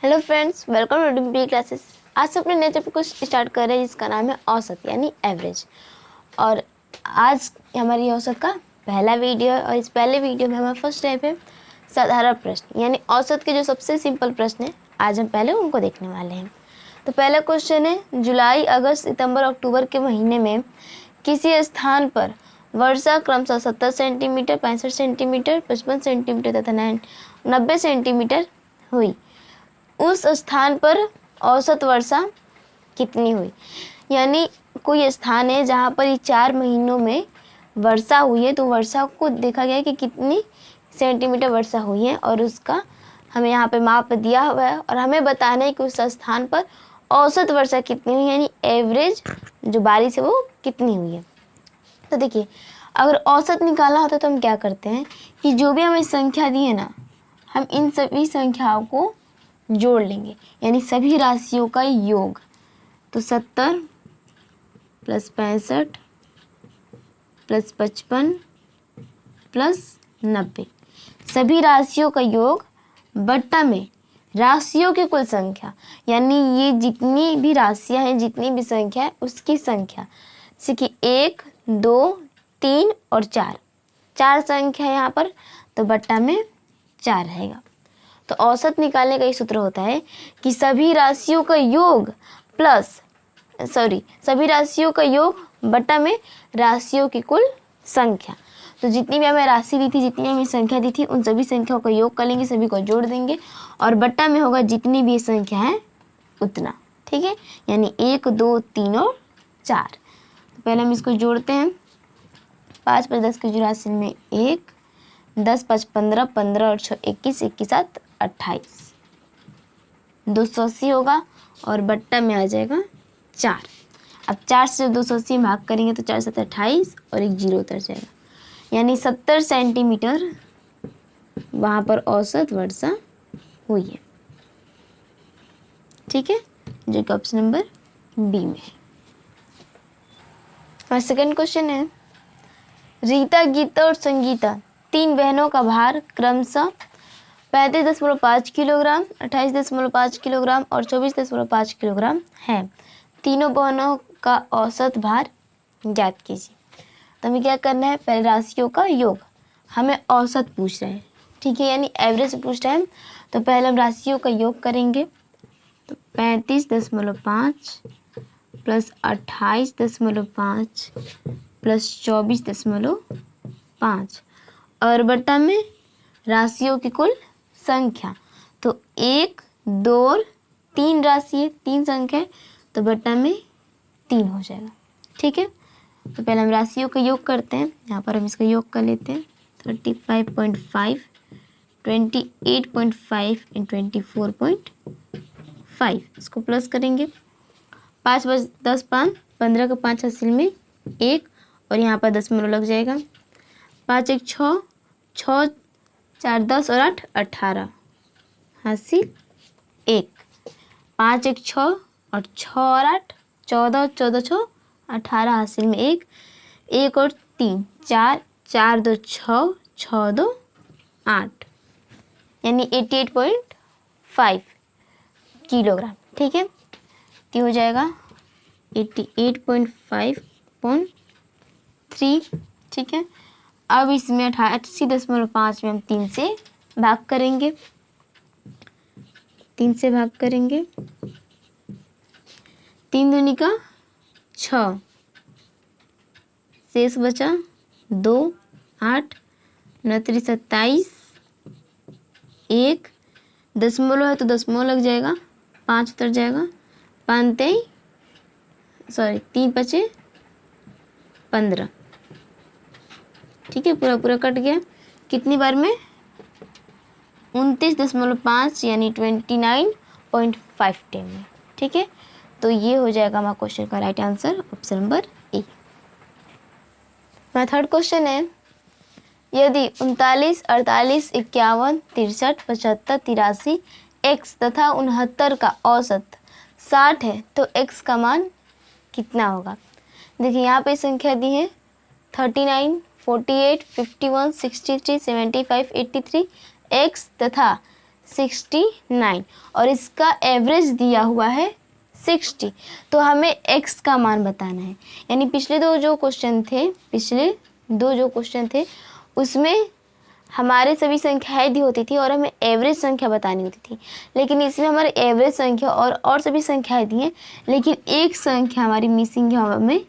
Hello friends, welcome to Dimpy classes. आज से अपने नए चैप्टर को स्टार्ट कर रहे हैं जिसका नाम है औसत यानी एवरेज। और आज हमारी औसत का पहला वीडियो है और इस पहले वीडियो में हमारा फर्स्ट स्टेप है साधारण प्रश्न यानी औसत के जो सबसे सिंपल प्रश्न है आज हम पहले उनको देखने वाले हैं। तो पहला क्वेश्चन है, जुलाई, अगस्त, सितंबर, अक्टूबर के महीने में किसी स्थान पर वर्षा क्रमशः 70 सेंटीमीटर, 65 सेंटीमीटर, 55 सेंटीमीटर तथा 90 सेंटीमीटर हुई। उस स्थान पर औसत वर्षा कितनी हुई। यानी कोई स्थान है जहाँ पर ये 4 महीनों में वर्षा हुई है, तो वर्षा को देखा गया है कि कितनी सेंटीमीटर वर्षा हुई है और उसका हमें यहाँ पे माप दिया हुआ है और हमें बताना है कि उस स्थान पर औसत वर्षा कितनी हुई यानी एवरेज जो बारिश है वो कितनी हुई है। तो देखिए, अगर औसत निकालना होता है तो हम क्या करते हैं कि जो भी हमें संख्या दी है ना, हम इन सभी संख्याओं को जोड़ लेंगे यानी सभी राशियों का योग। तो 70 प्लस 65 प्लस 55 प्लस 90 सभी राशियों का योग बट्टा में राशियों की कुल संख्या यानी ये जितनी भी राशियां हैं, जितनी भी संख्या है उसकी संख्या। जैसे कि 1, 2, 3 और 4 संख्या यहाँ पर, तो बट्टा में 4 रहेगा। तो औसत निकालने का ये सूत्र होता है कि सभी राशियों का योग सभी राशियों का योग बट्टा में राशियों की कुल संख्या। तो जितनी भी हमें राशि दी थी, जितनी हमें संख्या दी थी, उन सभी संख्याओं का योग कर लेंगे, सभी को जोड़ देंगे और बट्टा में होगा जितनी भी संख्या है उतना। ठीक है, यानी 1, 2, 3 और 4। तो पहले हम इसको जोड़ते हैं। 5 + 10 की 84 में 1, 10 × 5 = 15, 15 और 6 21, 21 × 7 28, 280 होगा और बट्टा में आ जाएगा 4। अब 4 से 280 भाग करेंगे तो 4 × 7 = 28 और एक 0 उतर जाएगा यानी 70 सेंटीमीटर वहाँ पर औसत वर्षा हुई है। ठीक है, जो कि ऑप्शन नंबर बी में है। और सेकंड क्वेश्चन है, रीता, गीता और संगीता 3 बहनों का भार क्रमशः 35.5 किलोग्राम, 28.5 किलोग्राम और 24.5 किलोग्राम है। तीनों बहनों का औसत भार ज्ञात कीजिए। तो हमें क्या करना है, पहले राशियों का योग, हमें औसत पूछ रहे हैं। ठीक है, यानी एवरेज पूछ रहे हैं। तो पहले हम राशियों का योग करेंगे। तो 35.5 प्लस 28.5 प्लस 24.5 और बट्टा में राशियों की कुल संख्या। तो 1, 2 और 3 राशि है, 3 संख्या है, तो बट्टा में 3 हो जाएगा। ठीक है, तो पहले हम राशियों का योग करते हैं। यहाँ पर हम इसका योग कर लेते हैं। 35.5, 28.5 एंड 24.5, इसको प्लस करेंगे। 5 + 10 = 5, 15 का 5 हासिल में 1 और यहाँ पर दशमलव लग जाएगा। 5 × 1 = 6, 6 × 4 = 10 और 8 = 18 हासिल 1। 5 × 1 = 6 और 6 और 8 = 14, 14 × 6 = 18 हासिल में 1, 1 और 3 4, 4 × 2 = 6, 6 × 2 = 8 यानी 88.5 किलोग्राम। ठीक है, तो हो जाएगा 88.5/3। ठीक है, अब इसमें 88.5 में हम 3 से भाग करेंगे। 3 से भाग करेंगे, 3 दूनी का 6, शेष बचा 2, 8, 9 × 3 = 27, 1 दशमलव है तो दशमलव लग जाएगा, 5 उतर जाएगा, 3 × 5 = 15। ठीक है, पूरा पूरा कट गया। कितनी बार में, 29.5 यानी 29.5 टाइम में। ठीक है, तो ये हो जाएगा हमारा क्वेश्चन का right answer, option number A. हमारा थर्ड क्वेश्चन है, यदि 39, 48, 51, 63, 75, 83 x तथा 69 का औसत 60 है तो x का मान कितना होगा। देखिए, यहाँ पे संख्या दी है 39, 48, 51, 63, 75, 83 x तथा 69 और इसका एवरेज दिया हुआ है 60। तो हमें x का मान बताना है। यानी पिछले दो जो क्वेश्चन थे उसमें हमारे सभी संख्याएं दी होती थी और हमें एवरेज संख्या बतानी होती थी, लेकिन इसमें हमारे एवरेज संख्या और सभी संख्याएं दी हैं, लेकिन एक संख्या हमारी मिसिंग है, हमें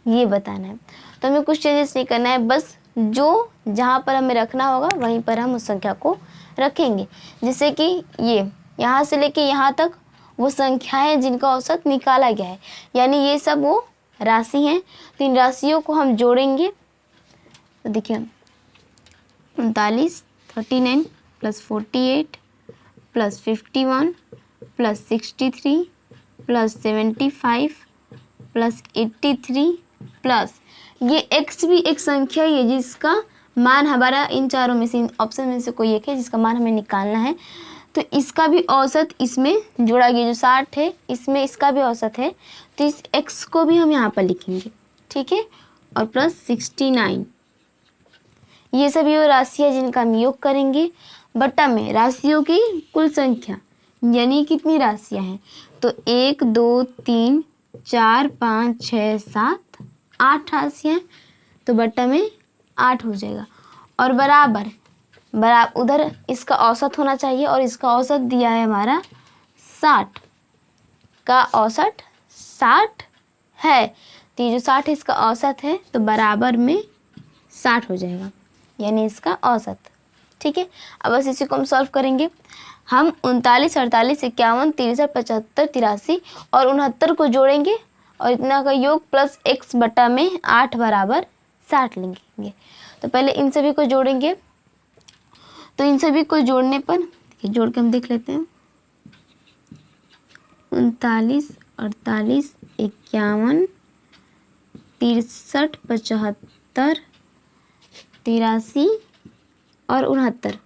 ये बताना है। तो हमें कुछ चेंजेस नहीं करना है, बस जो जहाँ पर हमें रखना होगा वहीं पर हम उस संख्या को रखेंगे। जैसे कि ये यहाँ से लेके यहाँ तक वो संख्याएं जिनका औसत निकाला गया है, यानी ये सब वो राशि हैं। तो इन राशियों को हम जोड़ेंगे। तो देखिए 39 39 plus 48 plus 51 plus 63 plus 75 plus 83 plus ये x भी एक संख्या ही है जिसका मान हमारा इन चारों में से, इन ऑप्शन में से कोई एक है जिसका मान हमें निकालना है। तो इसका भी औसत इसमें जोड़ा गया, जो 60 है इसमें इसका भी औसत है, तो इस x को भी हम यहाँ पर लिखेंगे, ठीक है। और प्लस 69, ये सभी वो राशियाँ जिनका हम योग करेंगे बटा में राशियों की कुल संख्या, यानी कितनी राशियाँ हैं। तो 1 2 3 4 5 6 7 8 राशियाँ, तो बटा में 8 हो जाएगा। और बराबर उधर इसका औसत होना चाहिए, और इसका औसत दिया है हमारा 60 का औसत 60 है। तो ये जो 60 इसका औसत है, तो बराबर में 60 हो जाएगा, यानी इसका औसत, ठीक है। अब बस इसी को हम सॉल्व करेंगे। हम 39 48 51 63 75 83 और 69 को जोड़ेंगे और इतना का योग प्लस x बटा में 8 बराबर 60 लेंगे। तो पहले इन सभी को जोड़ेंगे। तो इन सभी को जोड़ने पर जोड़ के हम देख लेते हैं। 39 48 51 63 75 83 और 69।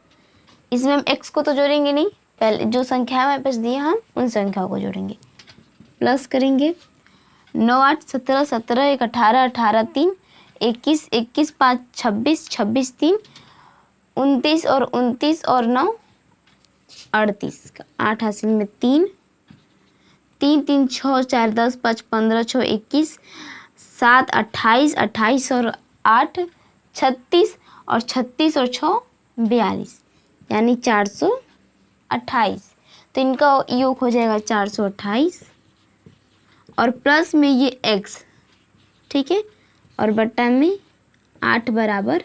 इसमें हम x को तो जोड़ेंगे नहीं, पहले जो संख्या हमारे पास दी है हम उन संख्याओं को जोड़ेंगे। प्लस करेंगे 9 8 17 17 1 18 18 3 21 21 5 26 26 3 29 और 29 और 9 38 का 8 हासिल में 3 3 3 6 4 10 5 15 6 21 7 28 28 और 8 36 और 36 और 6 42, यानी 428। तो इनका योग हो जाएगा 428 और प्लस में ये x, ठीक है, और बटा में 8 बराबर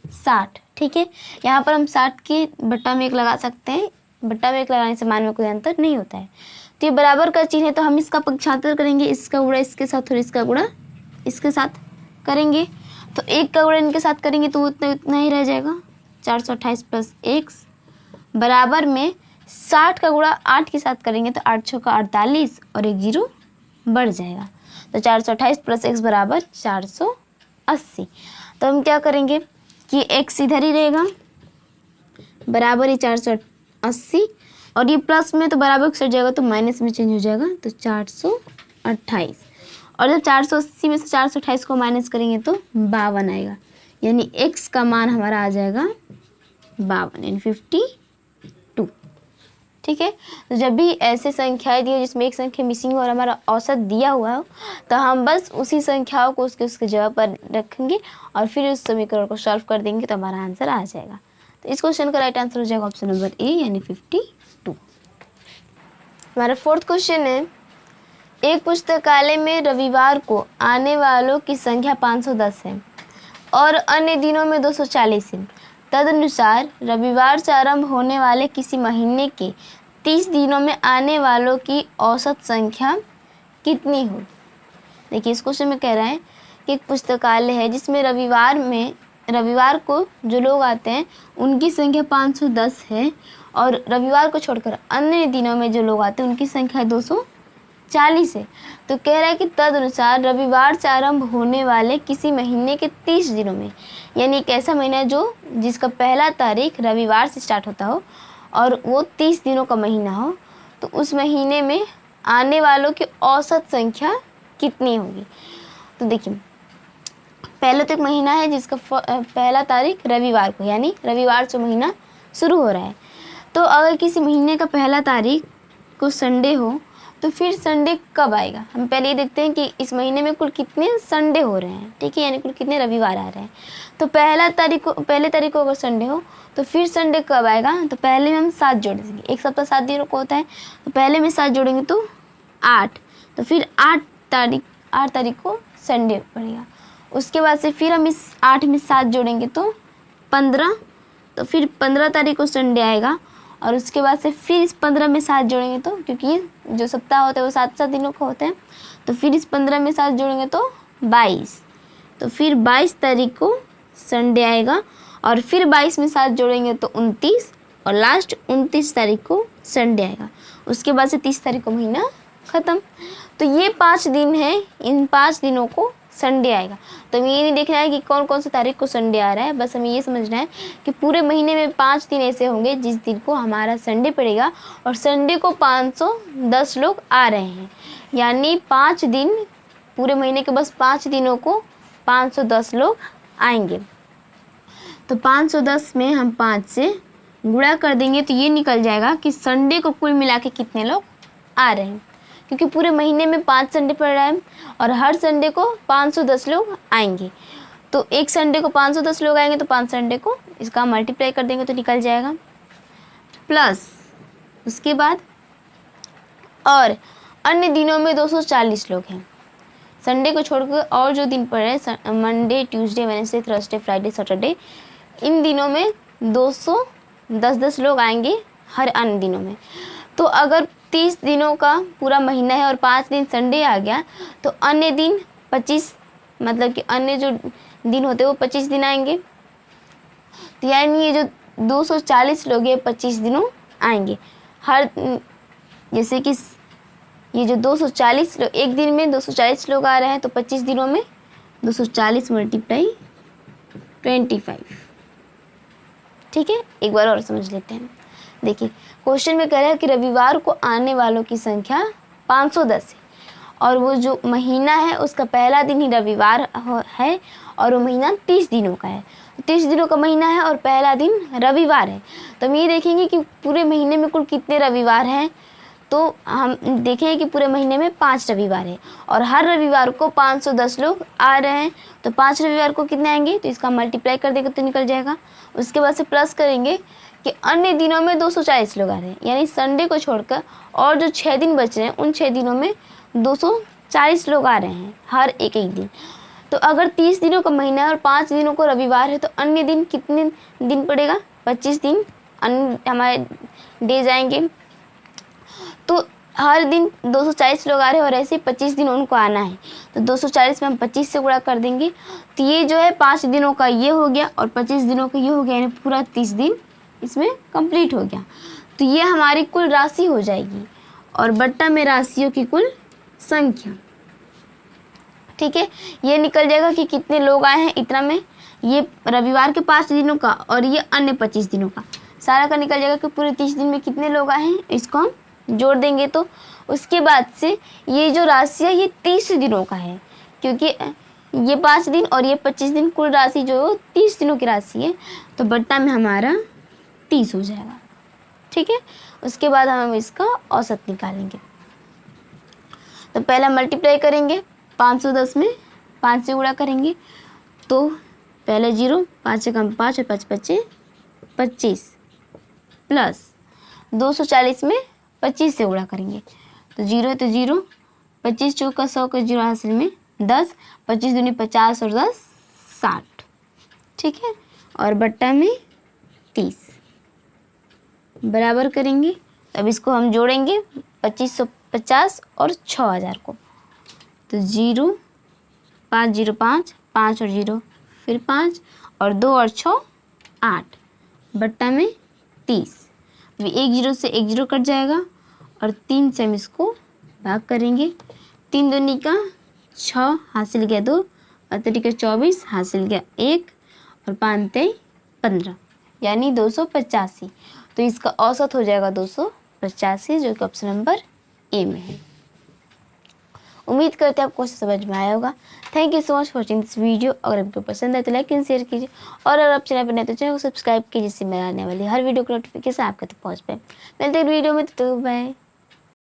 60, ठीक है। यहाँ पर हम 60 के बटा में 1 लगा सकते हैं, बटा में 1 लगाने से मान में कोई अंतर नहीं होता है। तो ये बराबर का चिन्ह है, तो हम इसका पक्षांतर करेंगे, इसका गुणा इसके साथ और इसका गुणा इसके साथ करेंगे। तो 1 का गुणा इनके साथ करेंगे तो उतना ही रह जाएगा, 428 प्लस x बराबर में 60 का गुणा 8 के साथ करेंगे तो 8 6 का 48 और 1 0 बढ़ जाएगा। तो 428 प्लस x बराबर 480। तो हम क्या करेंगे कि x इधर ही रहेगा, बराबर ही 480, और ये प्लस में तो बराबर कट जाएगा तो माइनस में चेंज हो जाएगा, तो 428। और जब 480 में से 428 को माइनस करेंगे तो 52 आएगा, यानी x का मान हमारा आ जाएगा 52 यानी 52, ठीक है। तो जब भी ऐसे संख्याएं दी हो जिसमें एक संख्या मिसिंग हो और हमारा औसत दिया हुआ हो, तो हम बस उसी संख्याओं को उसके जगह पर रखेंगे और फिर उस समीकरण को सॉल्व कर देंगे, तो हमारा आंसर आ जाएगा। तो इस क्वेश्चन का राइट आंसर हो जाएगा ऑप्शन नंबर ए, यानी 52। हमारा फोर्थ क्वेश्चन है, एक पुस्तकालय में रविवार को आने वालों की संख्या 510 है और अन्य दिनों में 240 है। तदनुसार रविवार से आरंभ होने वाले किसी महीने के 30 दिनों में आने वालों की औसत संख्या कितनी हो। देखिए इस क्वेश्चन में कह रहा है कि एक पुस्तकालय है जिसमें रविवार को जो लोग आते हैं उनकी संख्या 510 है, और रविवार को छोड़कर अन्य दिनों में जो लोग आते हैं उनकी संख्या 240 है। तो कह रहा है कि तदनुसार रविवार से आरंभ होने वाले किसी महीने के 30 दिनों में, यानी एक ऐसा महीना है जिसका पहला तारीख रविवार से स्टार्ट होता हो और वो 30 दिनों का महीना हो, तो उस महीने में आने वालों की औसत संख्या कितनी होगी। तो देखिए पहले तो एक महीना है जिसका पहला तारीख रविवार को, यानी रविवार से महीना शुरू हो रहा है, तो अगर किसी महीने का पहला तारीख को संडे हो तो फिर संडे कब आएगा, हम पहले ये देखते हैं कि इस महीने में कुल कितने संडे हो रहे हैं, ठीक है, यानी कुल कितने रविवार आ रहे हैं। तो पहले तारीख को अगर संडे हो तो फिर संडे कब आएगा, तो पहले में हम 7 जोड़ देंगे, एक सप्ताह 7 दिनों को होता है, तो पहले में 7 जोड़ेंगे तो 8, तो फिर 8 तारीख को संडे पड़ेगा। उसके बाद से फिर हम इस 8 में 7 जोड़ेंगे तो 15, तो फिर 15 तारीख को संडे आएगा। और उसके बाद से फिर इस 15 में 7 जोड़ेंगे तो, क्योंकि जो सप्ताह होता है वो 7-7 दिनों का होता है, तो फिर इस 15 में 7 जोड़ेंगे तो 22, तो फिर 22 तारीख को संडे आएगा। और फिर 22 में 7 जोड़ेंगे तो 29, और लास्ट 29 तारीख को संडे आएगा। उसके बाद से 30 तारीख को महीना ख़त्म। तो ये 5 दिन है, इन 5 दिनों को संडे आएगा। तो हमें ये नहीं देखना है कि कौन कौन सी तारीख को संडे आ रहा है, बस हमें ये समझना है कि पूरे महीने में 5 दिन ऐसे होंगे जिस दिन को हमारा संडे पड़ेगा, और संडे को 510 लोग आ रहे हैं, यानी 5 दिन, पूरे महीने के बस 5 दिनों को 510 लोग आएंगे। तो 510 में हम 5 से गुणा कर देंगे तो ये निकल जाएगा कि संडे को कुल मिला के कितने लोग आ रहे हैं, क्योंकि पूरे महीने में 5 संडे पड़ रहा है और हर संडे को 510 लोग आएंगे। तो एक संडे को 510 लोग आएंगे तो 5 संडे को इसका मल्टीप्लाई कर देंगे तो निकल जाएगा, प्लस उसके बाद और अन्य दिनों में 240 लोग हैं। संडे को छोड़कर और जो दिन पड़ रहे हैं, Monday, Tuesday, Wednesday, Thursday, Friday, Saturday, इन दिनों में 210 लोग आएंगे हर अन्य दिनों में। तो अगर 30 दिनों का पूरा महीना है और 5 दिन संडे आ गया तो अन्य दिन 25, मतलब कि अन्य जो दिन होते हैं वो 25 दिन आएंगे। तो यानी ये जो 240 लोग हैं 25 दिनों आएंगे हर, जैसे कि ये जो 240 लोग एक दिन में 240 लोग आ रहे हैं, तो 25 दिनों में 240 × 25, ठीक है। एक बार और समझ लेते हैं। देखिए क्वेश्चन में कह रहा है कि रविवार को आने वालों की संख्या 510 है, और वो जो महीना है उसका पहला दिन ही रविवार है, और वो महीना 30 दिनों का है। 30 दिनों का महीना है और पहला दिन रविवार है। तो हम ये देखेंगे कि पूरे महीने में कुल कितने रविवार हैं, तो हम देखेंगे कि पूरे महीने में 5 रविवार है और हर रविवार को 510 लोग आ रहे हैं। तो 5 रविवार को कितने आएंगे, तो इसका मल्टीप्लाई कर देंगे तो निकल जाएगा। उसके बाद से प्लस करेंगे कि अन्य दिनों में 240 लोग आ रहे हैं, यानी संडे को छोड़कर और जो 6 दिन बच रहे हैं उन 6 दिनों में 240 लोग आ रहे हैं हर एक दिन। तो अगर 30 दिनों का महीना है और 5 दिनों को रविवार है, तो अन्य दिन कितने दिन पड़ेगा, 25 दिन अन्य हमारे डेज आएंगे। तो हर दिन 240 लोग आ रहे हैं और ऐसे 25 दिन उनको आना है, तो 240 में हम 25 से गुणा कर देंगे। तो ये जो है 5 दिनों का ये हो गया और 25 दिनों का ये हो गया, यानी पूरा 30 दिन इसमें कंप्लीट हो गया। तो ये हमारी कुल राशि हो जाएगी और बट्टा में राशियों की कुल संख्या, ठीक है। ये निकल जाएगा कि कितने लोग आए हैं इतना में, ये रविवार के 5 दिनों का और ये अन्य 25 दिनों का, सारा का निकल जाएगा कि पूरे 30 दिन में कितने लोग आए हैं, इसको हम जोड़ देंगे। तो उसके बाद से ये जो राशि है ये 30 दिनों का है, क्योंकि ये 5 दिन और ये 25 दिन, कुल राशि जो 30 दिनों की राशि है। तो बट्टा में हमारा 30 हो जाएगा, ठीक है। उसके बाद हम इसका औसत निकालेंगे। तो पहला मल्टीप्लाई करेंगे 510 में 5 से गुणा करेंगे, तो पहले 0, 5 से कम 5 और 5 5 25, प्लस 240 में 25 से गुणा करेंगे, तो 0 तो 0, 25 चौका 100 का 0 हासिल में 10, 25 दूनी 50 और 10 60, ठीक है। और बट्टा में 30 बराबर करेंगे। अब इसको हम जोड़ेंगे 2550 और 6000 को, तो 0 5 0 5 5 और 0 फिर 5 और 2 और 6 8, बट्टा में 30। अभी 1 0 से 1 0 कट जाएगा और 3 से हम इसको भाग करेंगे। 3 दूनी का 6 हासिल गया 2 और 3 का 24 हासिल गया 1 और 5 3 15, यानी 285। तो इसका औसत हो जाएगा 285, जो कि ऑप्शन नंबर ए में है। उम्मीद करते हैं आपको समझ में आया होगा। Thank you so much for watching this video. अगर आपको पसंद आए तो लाइक एंड शेयर कीजिए, और अगर आप चैनल पर नए तो चैनल को सब्सक्राइब कीजिए, जिससे मैं आने वाली हर वीडियो की नोटिफिकेशन आपके तक पहुँच पाए। मिलते हैं वीडियो में, तो बाय।